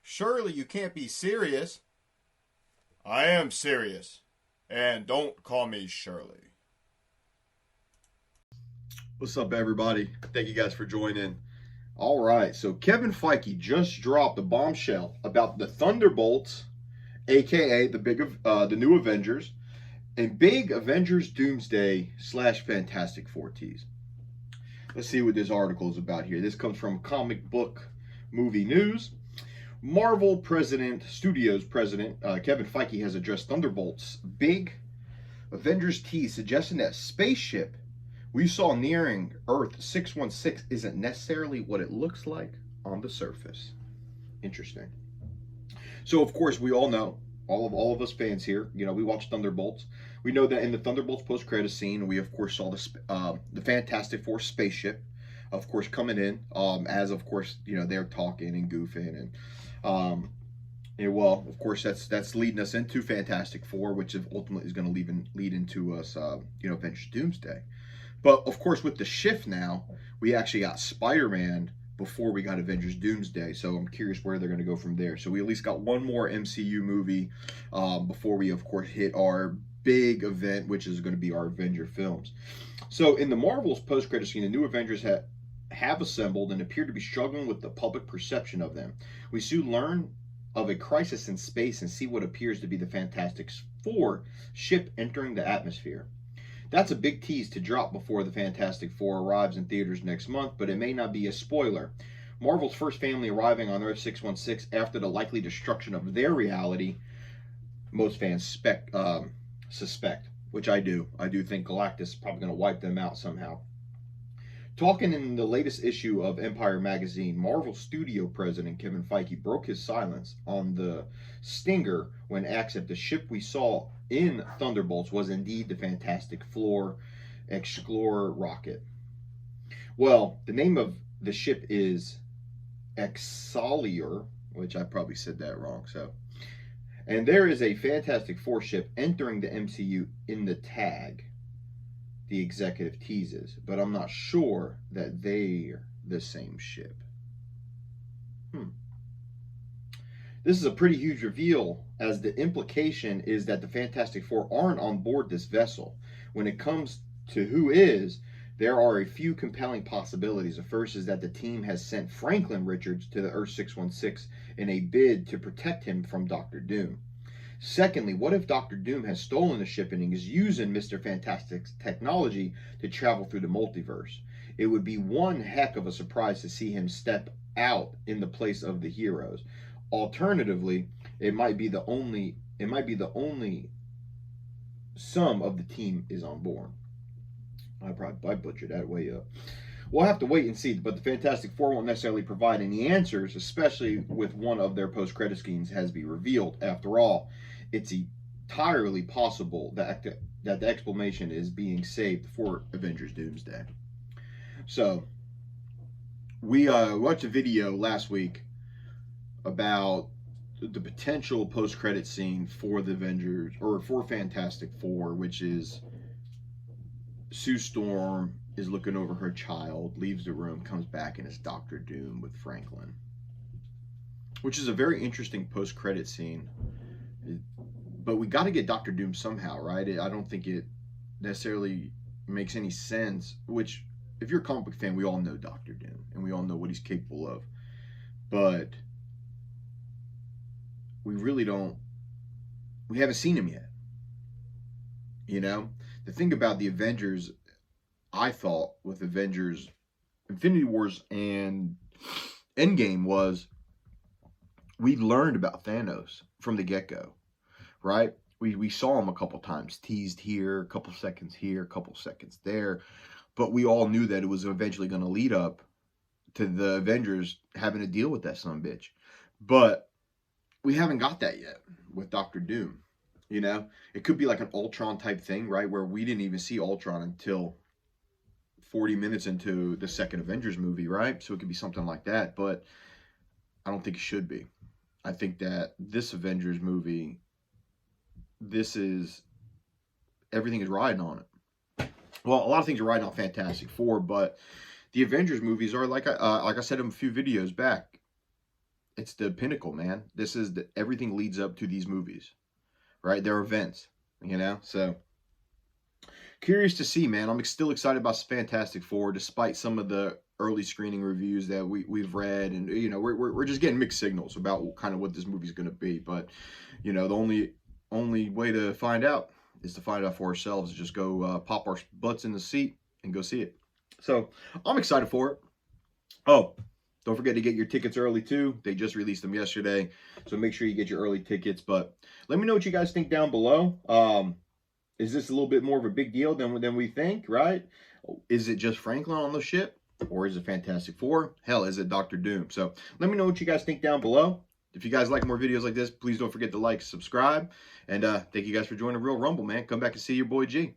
Surely you can't be serious. I am serious. And don't call me Shirley. What's up, everybody? Thank you guys for joining. All right, so Kevin Feige just dropped a bombshell about the Thunderbolts, aka the new Avengers, and big Avengers Doomsday / Fantastic Four tease. Let's see what this article is about here. This comes from Comic Book Movie News. Marvel Studios president Kevin Feige has addressed Thunderbolts' big Avengers tease, suggesting that spaceship we saw nearing Earth 616 isn't necessarily what it looks like on the surface. Interesting. So, of course, we all know, all of us fans here, we watched Thunderbolts. We know that in the Thunderbolts post-credit scene, we, of course, saw the Fantastic Four spaceship, of course, coming in, as, of course, they're talking and goofing. And well, of course, that's leading us into Fantastic Four, which ultimately is going to lead into us, Avengers Doomsday. But, of course, with the shift now, we actually got Spider-Man before we got Avengers Doomsday. So I'm curious where they're going to go from there. So we at least got one more MCU movie before we, of course, hit our big event, which is going to be our Avenger films. So in the Marvel's post-credit scene, the new Avengers have assembled and appear to be struggling with the public perception of them. We soon learn of a crisis in space and see what appears to be the Fantastic Four ship entering the atmosphere. That's a big tease to drop before the Fantastic Four arrives in theaters next month, but it may not be a spoiler. Marvel's first family arriving on Earth 616 after the likely destruction of their reality, most fans suspect, which I do. I do think Galactus is probably going to wipe them out somehow. Talking in the latest issue of Empire magazine, Marvel Studio president Kevin Feige broke his silence on the stinger when asked if the ship we saw in Thunderbolts was indeed the Fantastic Four Explorer rocket. Well, the name of the ship is Excelsior, which I probably said that wrong. And there is a Fantastic Four ship entering the MCU in the tag, the executive teases, but I'm not sure that they're the same ship. This is a pretty huge reveal, as the implication is that the Fantastic Four aren't on board this vessel. When it comes to who is, there are a few compelling possibilities. The first is that the team has sent Franklin Richards to the Earth 616 in a bid to protect him from Doctor Doom. Secondly, what if Doctor Doom has stolen the ship and is using Mr. Fantastic's technology to travel through the multiverse? It would be one heck of a surprise to see him step out in the place of the heroes. Alternatively, it might be the only some of the team is on board. I butchered that way up. We'll have to wait and see, but the Fantastic Four won't necessarily provide any answers, especially with one of their post-credit scenes has been revealed. After all, it's entirely possible that the explanation is being saved for Avengers Doomsday. So, we watched a video last week about the potential post-credit scene for the Avengers, or for Fantastic Four, which is Sue Storm is looking over her child, leaves the room, comes back, and it's Doctor Doom with Franklin. Which is a very interesting post-credit scene. But we got to get Doctor Doom somehow, right? I don't think it necessarily makes any sense. Which, if you're a comic book fan, we all know Doctor Doom. And we all know what he's capable of. But we really don't... We haven't seen him yet. The thing about the Avengers, I thought, with Avengers Infinity Wars and Endgame was we learned about Thanos from the get-go, right? We saw him a couple times, teased here, a couple seconds here, a couple seconds there, but we all knew that it was eventually going to lead up to the Avengers having to deal with that son of a bitch. But we haven't got that yet with Doctor Doom. It could be like an Ultron type thing, right? Where we didn't even see Ultron until 40 minutes into the second Avengers movie, right? So it could be something like that, but I don't think it should be. I think that this Avengers movie, everything is riding on it. Well, a lot of things are riding on Fantastic Four, but the Avengers movies are, like I said in a few videos back, it's the pinnacle, man. This is everything leads up to these movies, right? They're events, you know. So curious to see, man. I'm still excited about Fantastic Four, despite some of the early screening reviews that we've read, and you know, we're just getting mixed signals about kind of what this movie's going to be. But you know, the only way to find out is to find out for ourselves. Just go pop our butts in the seat and go see it. So I'm excited for it. Oh, don't forget to get your tickets early too. They just released them yesterday, so make sure you get your early tickets. But let me know what you guys think down below. Is this a little bit more of a big deal than we think, right? Is it just Franklin on the ship? Or is it Fantastic Four? Hell, is it Doctor Doom? So let me know what you guys think down below. If you guys like more videos like this, please don't forget to like, subscribe. And thank you guys for joining the Real Rumble, man. Come back and see your boy G.